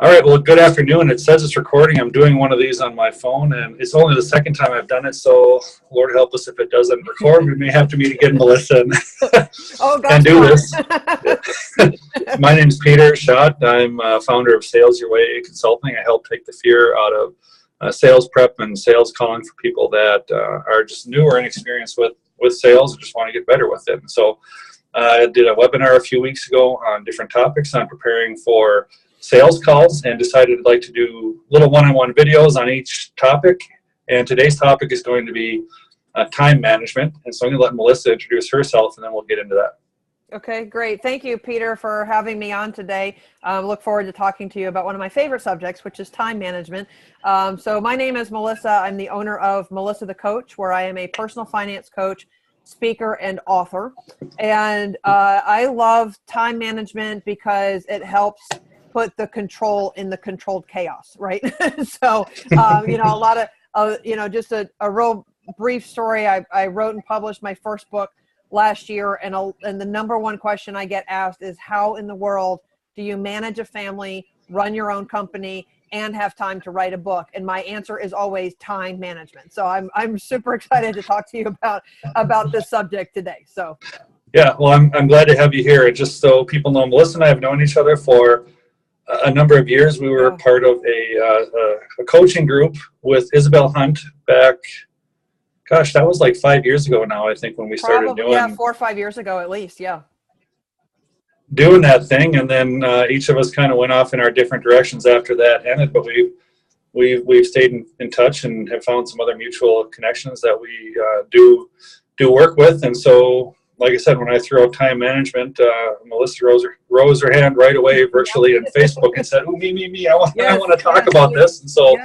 All right, well, good afternoon. It says it's recording. I'm doing one of these on my phone, and it's only the second time I've done it, so Lord help us if it doesn't record. We may have to meet again, Melissa, Oh, and gosh. do this. My name is Peter Schott. I'm founder of Sales Your Way Consulting. I help take the fear out of sales prep and sales calling for people that are just new or inexperienced with sales and just want to get better with it. And so I did a webinar a few weeks ago on different topics on preparing for sales calls and decided I'd like to do little one-on-one videos on each topic. And today's topic is going to be time management. And so I'm going to let Melissa introduce herself, and then we'll get into that. Okay, great. Thank you, Peter, for having me on today. Look forward to talking to you about one of my favorite subjects, which is time management. So my name is Melissa. I'm the owner of Melissa the Coach, where I am a personal finance coach, speaker, and author. And I love time management because it helps put the control in the controlled chaos, right? So, a lot of, just a real brief story. I wrote and published my first book last year, and the number one question I get asked is, how in the world do you manage a family, run your own company, and have time to write a book? And my answer is always time management. So I'm super excited to talk to you about this subject today. So. Yeah, well, I'm glad to have you here. Just so people know, Melissa and I have known each other for a number of years. We were part of a coaching group with Isabel Hunt back, gosh, that was like 5 years ago now, I think, when we started doing. Yeah, 4 or 5 years ago at least, yeah. Doing that thing, and then each of us kind of went off in our different directions after that ended, but we've stayed in touch and have found some other mutual connections that we do work with. And so, like I said, when I threw out time management, Melissa rose her hand right away virtually in Facebook and said, "Oh, me, I want to talk about this." And so,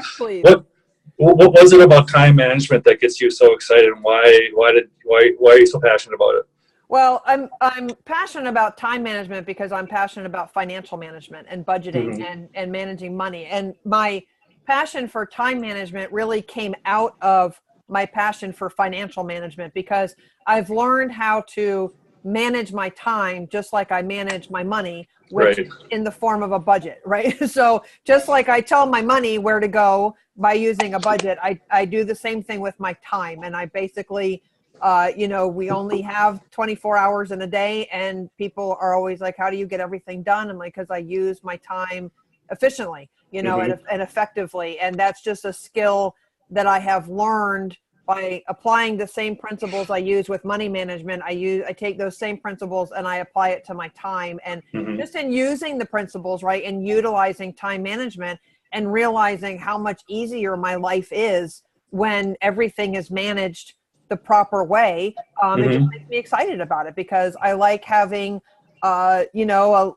what was it about time management that gets you so excited, and why are you so passionate about it? Well, I'm passionate about time management because I'm passionate about financial management and budgeting and managing money. And my passion for time management really came out of my passion for financial management, because I've learned how to manage my time just like I manage my money, which is in the form of a budget, right? So just like I tell my money where to go by using a budget, I do the same thing with my time. And I basically, we only have 24 hours in a day, and people are always like, how do you get everything done? I'm like, because I use my time efficiently, and effectively. And that's just a skill that I have learned by applying the same principles I use with money management. I take those same principles and I apply it to my time. And just in using the principles, right, and utilizing time management and realizing how much easier my life is when everything is managed the proper way, it just makes me excited about it, because I like having a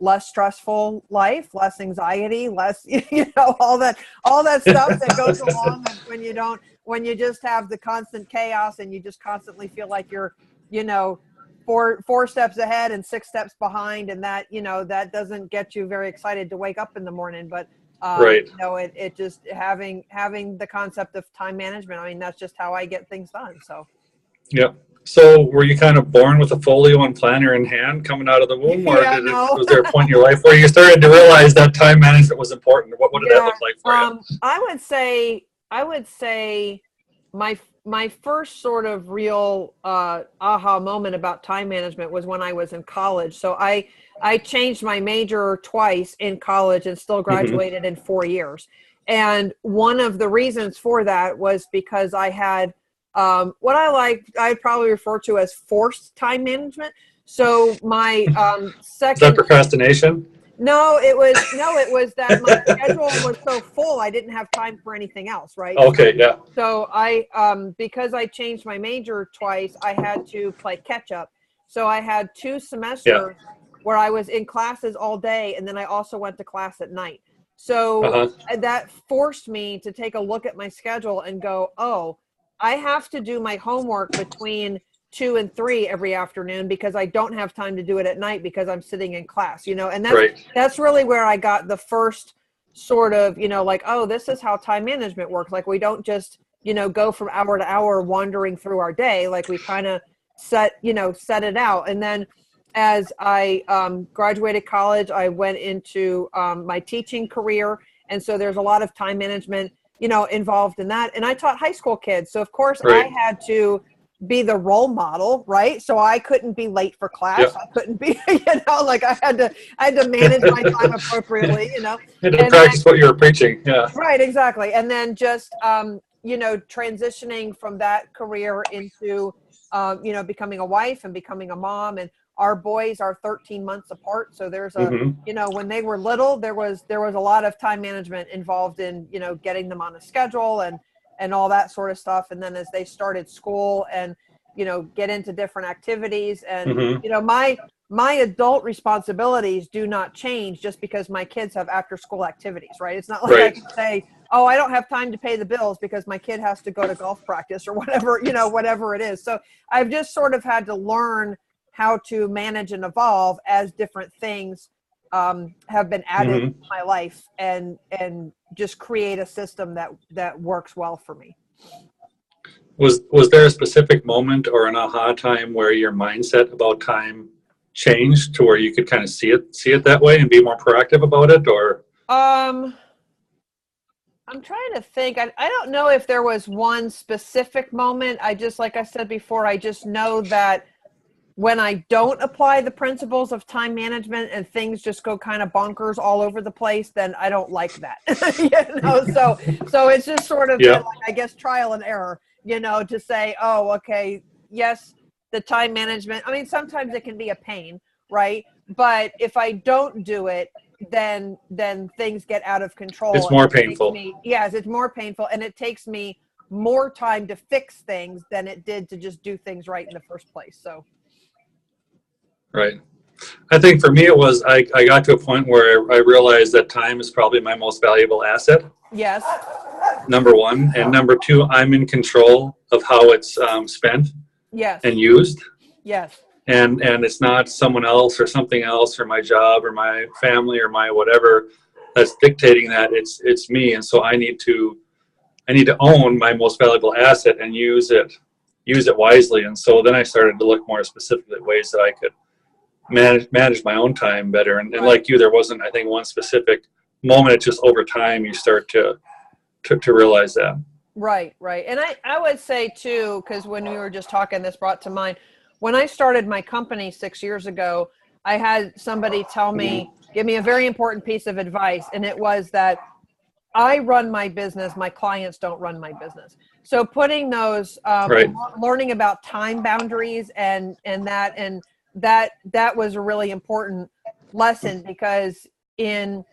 less stressful life, less anxiety, less, all that stuff that goes along when you just have the constant chaos and you just constantly feel like you're, four steps ahead and 6 steps behind. And that, that doesn't get you very excited to wake up in the morning, but it just having the concept of time management. I mean, that's just how I get things done. So. Yep. So were you kind of born with a folio and planner in hand coming out of the womb, or was there a point in your life where you started to realize that time management was important? What did that look like for you? I would say my first sort of real aha moment about time management was when I was in college. So I changed my major twice in college and still graduated in 4 years. And one of the reasons for that was because I had what I'd probably refer to as forced time management. So my second. Is that procrastination? No, it was that my schedule was so full, I didn't have time for anything else, right? Okay, yeah. So because I changed my major twice, I had to play catch up. So I had 2 semesters where I was in classes all day, and then I also went to class at night. So that forced me to take a look at my schedule and go, oh, I have to do my homework between 2 and 3 every afternoon, because I don't have time to do it at night because I'm sitting in class, and that's really where I got the first sort of, like, oh, this is how time management works. Like, we don't just, go from hour to hour wandering through our day. Like, we kind of set it out. And then as I graduated college, I went into my teaching career. And so there's a lot of time management, involved in that. And I taught high school kids. So of course Right. I had to be the role model, right? So I couldn't be late for class. Yep. I couldn't be, like I had to manage my time appropriately, And And practice what you were preaching. Yeah. right, exactly. And then just, transitioning from that career into, becoming a wife and becoming a mom. And our boys are 13 months apart. So there's when they were little, there was a lot of time management involved in, getting them on a schedule and all that sort of stuff. And then as they started school and, get into different activities and, my adult responsibilities do not change just because my kids have after school activities, right? It's not like I can say, oh, I don't have time to pay the bills because my kid has to go to golf practice or whatever, whatever it is. So I've just sort of had to learn how to manage and evolve as different things have been added to my life and just create a system that works well for me. Was there a specific moment or an aha time where your mindset about time changed to where you could kind of see it that way and be more proactive about it? Or I'm trying to think. I don't know if there was one specific moment. I just, like I said before, I just know that when I don't apply the principles of time management and things just go kind of bonkers all over the place, then I don't like that. So it's just sort of been, like, I guess, trial and error, to say, oh, okay, yes, the time management. I mean, sometimes it can be a pain, right? But if I don't do it, then things get out of control. It's more painful. Yes, it's more painful, and it takes me more time to fix things than it did to just do things right in the first place. So. Right. I think for me, it was, I got to a point where I realized that time is probably my most valuable asset. Yes. Number one. And number two, I'm in control of how it's spent. Yes. And used. Yes. And it's not someone else or something else or my job or my family or my whatever that's dictating that. It's me. And so I need to own my most valuable asset and use it wisely. And so then I started to look more specifically at ways that I could manage my own time better. And Right. Like you, there wasn't, I think, one specific moment. It's just over time you start to realize that. Right. And I would say too, because when we were just talking, this brought to mind, when I started my company 6 years ago, I had somebody give me a very important piece of advice. And it was that I run my business, my clients don't run my business. So putting those, Right. learning about time boundaries and that was a really important lesson, because it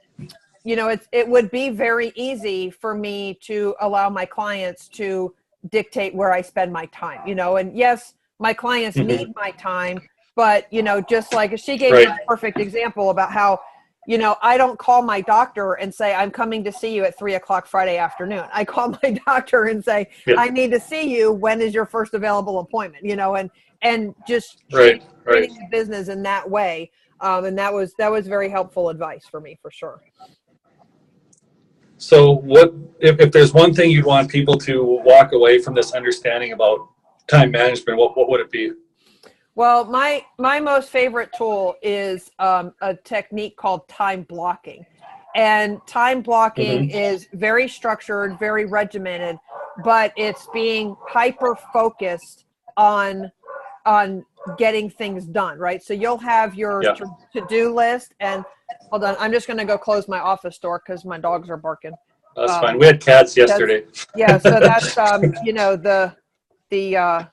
would be very easy for me to allow my clients to dictate where I spend my time, and yes, my clients need my time, but, just like she gave me a perfect example about how, I don't call my doctor and say, I'm coming to see you at 3:00 Friday afternoon. I call my doctor and say, I need to see you. When is your first available appointment? And just treating the business in that way. And that was very helpful advice for me, for sure. So what, if there's one thing you'd want people to walk away from this understanding about time management, what would it be? Well, my most favorite tool is a technique called time blocking. And time blocking is very structured, very regimented, but it's being hyper focused on getting things done, right? So you'll have your to-do list, and hold on, I'm just going to go close my office door because my dogs are barking. That's fine. We had cats yesterday. Yeah, so that's the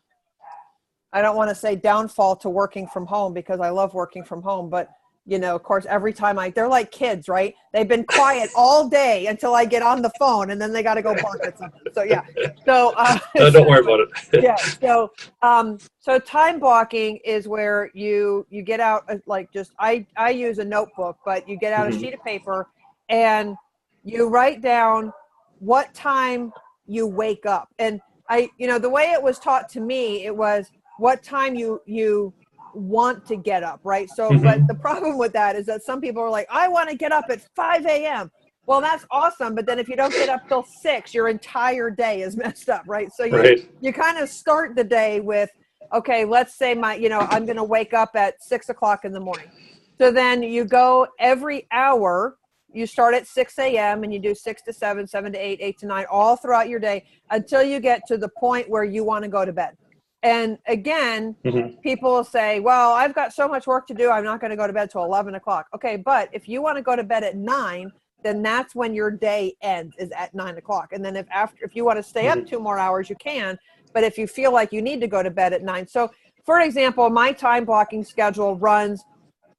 I don't want to say downfall to working from home, because I love working from home, but of course, every time they're like kids, right? They've been quiet all day until I get on the phone, and then they got to go bark at something. So yeah. So no, don't worry about it. Yeah. So time blocking is where you get out, like, just I use a notebook, but you get out a sheet of paper and you write down what time you wake up. And the way it was taught to me, it was what time you want to get up, right? So, but the problem with that is that some people are like, I want to get up at 5 a.m. Well, that's awesome. But then if you don't get up till 6, your entire day is messed up, right? So you kind of start the day with, okay, let's say I'm going to wake up at 6:00 in the morning. So then you go every hour, you start at 6 a.m. and you do 6 to 7, 7 to 8, 8 to 9, all throughout your day until you get to the point where you want to go to bed. And again, people will say, well, I've got so much work to do, I'm not going to go to bed till 11 o'clock. Okay, but if you want to go to bed at 9, then that's when your day ends, is at 9 o'clock. And then if you want to stay up 2 more hours, you can. But if you feel like you need to go to bed at 9. So for example, my time blocking schedule runs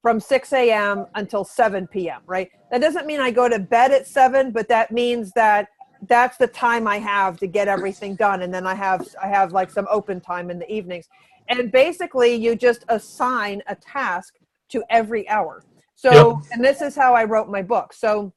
from 6 a.m. until 7 p.m., right? That doesn't mean I go to bed at 7, but that means that that's the time I have to get everything done. And then I have like some open time in the evenings. And basically you just assign a task to every hour. So, and this is how I wrote my book. So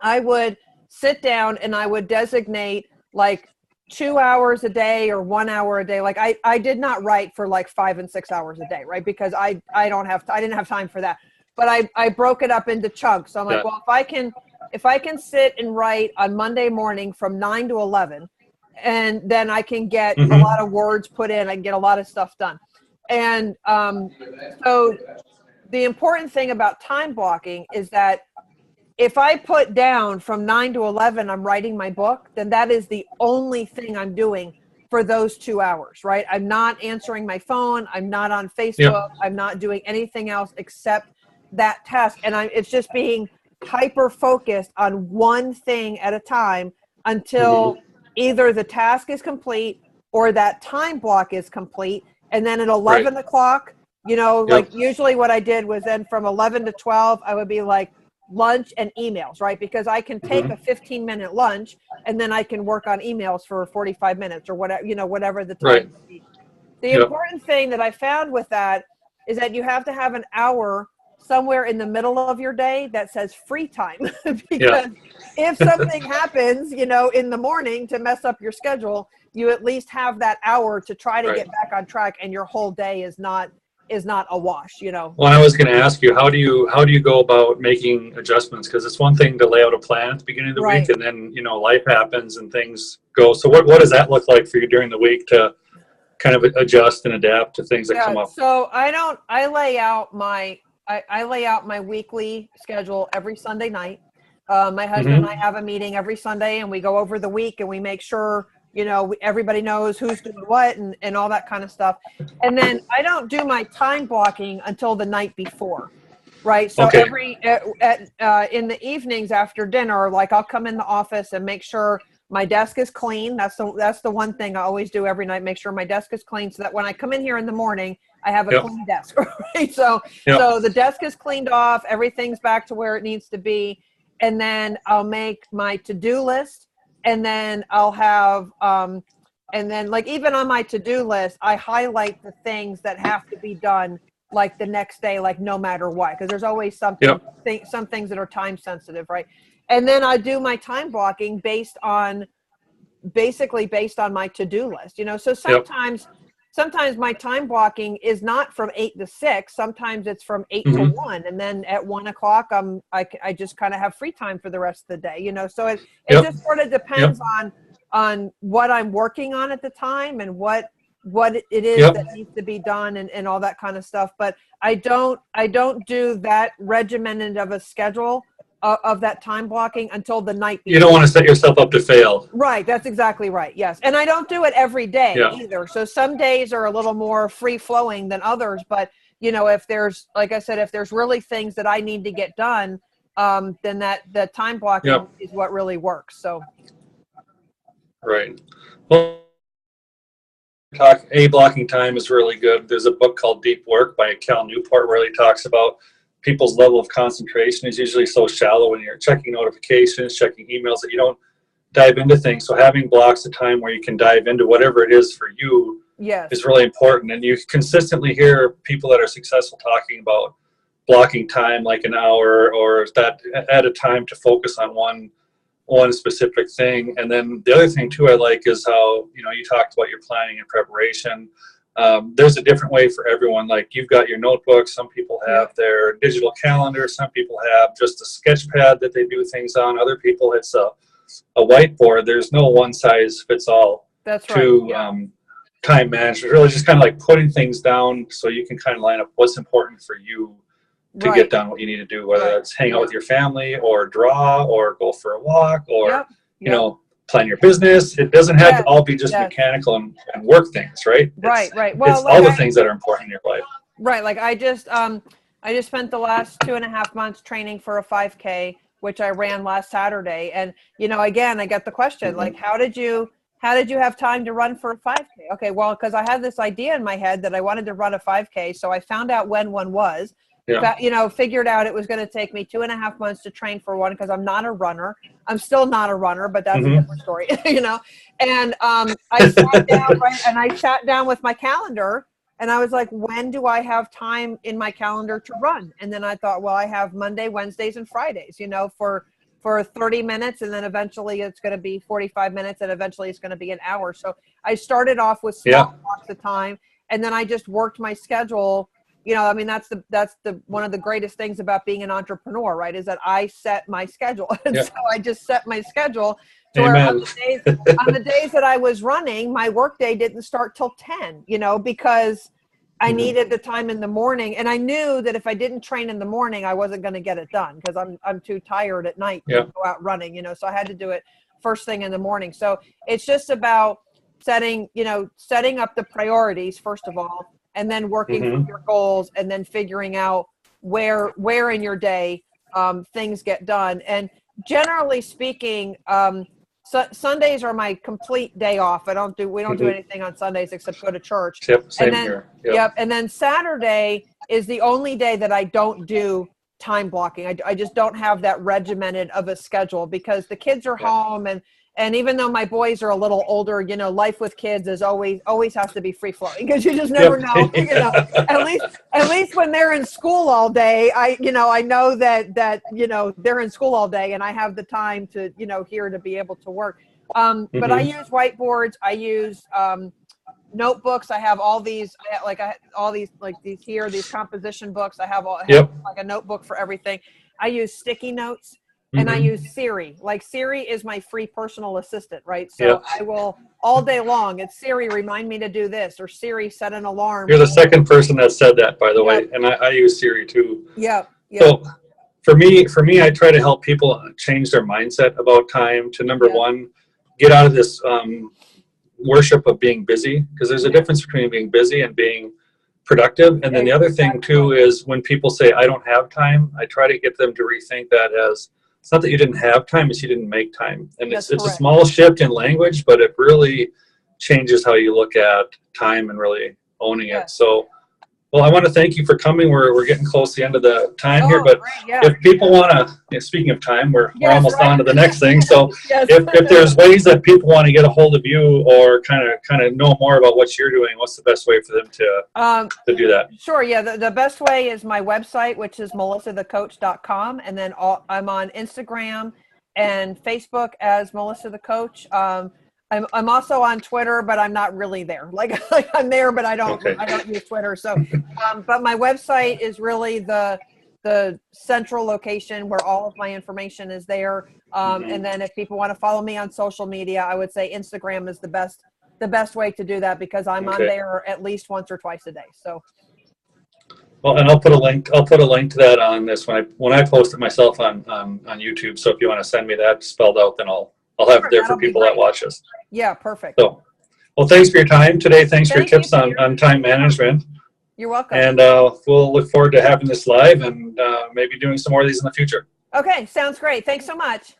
I would sit down and I would designate like 2 hours a day or 1 hour a day. Like I did not write for like 5 and 6 hours a day, right? Because I didn't have time for that. But I broke it up into chunks. So I'm like, well, if I can sit and write on Monday morning from 9 to 11, and then I can get a lot of words put in, I can get a lot of stuff done. And so the important thing about time blocking is that if I put down from 9 to 11, I'm writing my book, then that is the only thing I'm doing for those 2 hours, right? I'm not answering my phone. I'm not on Facebook. I'm not doing anything else except that task. And it's just being hyper focused on one thing at a time until either the task is complete or that time block is complete. And then at 11 o'clock, you know, like usually what I did was then from 11 to 12, I would be like lunch and emails, right? Because I can take a 15-minute lunch and then I can work on emails for 45 minutes or whatever, you know, whatever the time would be. The important thing that I found with that is that you have to have an hour somewhere in the middle of your day that says free time. Because if something happens, you know, in the morning to mess up your schedule, you at least have that hour to try to get back on track, and your whole day is not a wash, you know. Well, I was going to ask you, how do you go about making adjustments? Because it's one thing to lay out a plan at the beginning of the week, and then, you know, life happens and things go. So what does that look like for you during the week to kind of adjust and adapt to things that come up? So I lay out my weekly schedule every Sunday night. My husband and I have a meeting every Sunday, and we go over the week and we make sure, you know, everybody knows who's doing what and all that kind of stuff. And then I don't do my time blocking until the night before, right? So in the evenings after dinner, like I'll come in the office and make sure my desk is clean. That's the one thing I always do every night, make sure my desk is clean so that when I come in here in the morning, I have a clean desk, right? So the desk is cleaned off, everything's back to where it needs to be. And then I'll make my to-do list. And then I'll have, and then like even on my to-do list, I highlight the things that have to be done like the next day, like no matter what, because there's always some things that are time sensitive, right? And then I do my time blocking basically based on my to-do list, you know. So sometimes my time blocking is not from 8 to 6. Sometimes it's from 8 to 1. And then at 1 o'clock, I just kind of have free time for the rest of the day, you know? So it just sort of depends on what I'm working on at the time and what it is that needs to be done and all that kind of stuff. But I don't do that regimented of a schedule of that time blocking until the night before. You don't want to set yourself up to fail. Right. That's exactly right. Yes. And I don't do it every day either. So some days are a little more free flowing than others, but you know, if there's, like I said, if there's really things that I need to get done, then the time blocking is what really works. So. Right. Well, blocking time is really good. There's a book called Deep Work by Cal Newport where he talks about people's level of concentration is usually so shallow when you're checking notifications, checking emails, that you don't dive into things. So having blocks of time where you can dive into whatever it is for you is really important. And you consistently hear people that are successful talking about blocking time like an hour or that at a time to focus on one specific thing. And then the other thing too I like is how, you know, you talked about your planning and preparation. There's a different way for everyone. Like you've got your notebook, some people have their digital calendar, some people have just a sketch pad that they do things on, other people it's a whiteboard. There's no one size fits all to time management. Really just kind of like putting things down so you can kind of line up what's important for you to get done what you need to do, whether that's hang out with your family or draw or go for a walk or, you know, plan your business. It doesn't have to all be just mechanical and work things, right? Right. Well, it's all the things that are important in your life. Right. Like I just spent the last 2.5 months training for a 5K, which I ran last Saturday. And, you know, again, I get the question, like, how did you have time to run for a 5K? Okay, well, because I had this idea in my head that I wanted to run a 5K. So I found out when one was, you know, figured out it was going to take me 2.5 months to train for one because I'm not a runner. I'm still not a runner, but that's a different story, you know. And I sat down, and I sat down with my calendar and I was like, when do I have time in my calendar to run? And then I thought, well, I have Monday, Wednesdays, and Fridays, you know, for 30 minutes, and then eventually it's going to be 45 minutes, and eventually it's going to be an hour. So I started off with small blocks of time, and then I just worked my schedule. You know, I mean, that's the one of the greatest things about being an entrepreneur, right? Is that I set my schedule. And so I just set my schedule to where on the days that I was running, my work day didn't start till 10, you know, because I needed the time in the morning. And I knew that if I didn't train in the morning, I wasn't going to get it done because I'm too tired at night to go out running, you know, so I had to do it first thing in the morning. So it's just about setting up the priorities, first of all, and then working through your goals, and then figuring out where in your day things get done. And generally speaking, Sundays are my complete day off. We don't do anything on Sundays except go to church. Same here. And then Saturday is the only day that I don't do time blocking. I just don't have that regimented of a schedule because the kids are home, and even though my boys are a little older, you know, life with kids is always has to be free flowing because you just never know. You know, at least when they're in school all day, I know that you know they're in school all day, and I have the time to here to be able to work. But I use whiteboards. I use notebooks. I have all these these composition books. I have like a notebook for everything. I use sticky notes. And I use Siri. Like Siri is my free personal assistant, right? So I will all day long. It's Siri, remind me to do this, or Siri, set an alarm. You're the second person that said that, by the way, and I use Siri too. So for me, I try to help people change their mindset about time to number one, get out of this worship of being busy, because there's a difference between being busy and being productive. And then the other thing too is when people say I don't have time, I try to get them to rethink that as it's not that you didn't have time, it's you didn't make time. And it's a small shift in language, but it really changes how you look at time and really owning it. So, well, I want to thank you for coming. We're getting close to the end of the time here, but if people want to, speaking of time, we're almost on to the next thing. So if there's ways that people want to get a hold of you or kind of know more about what you're doing, what's the best way for them to do that? Sure. Yeah. The best way is my website, which is melissathecoach.com. And then I'm on Instagram and Facebook as Melissa the Coach. I'm also on Twitter, but I'm not really there. Like I'm there, but I don't use Twitter. So, but my website is really the central location where all of my information is there. And then if people want to follow me on social media, I would say Instagram is the best way to do that because I'm on there at least once or twice a day. So. Well, and I'll put a link to that on this when I post it myself on YouTube. So if you want to send me that spelled out, then I'll have it there for people that watch us. Yeah, perfect. So, well, thanks for your time today. Thanks for your tips on time management. You're welcome. And we'll look forward to having this live and maybe doing some more of these in the future. Okay, sounds great. Thanks so much.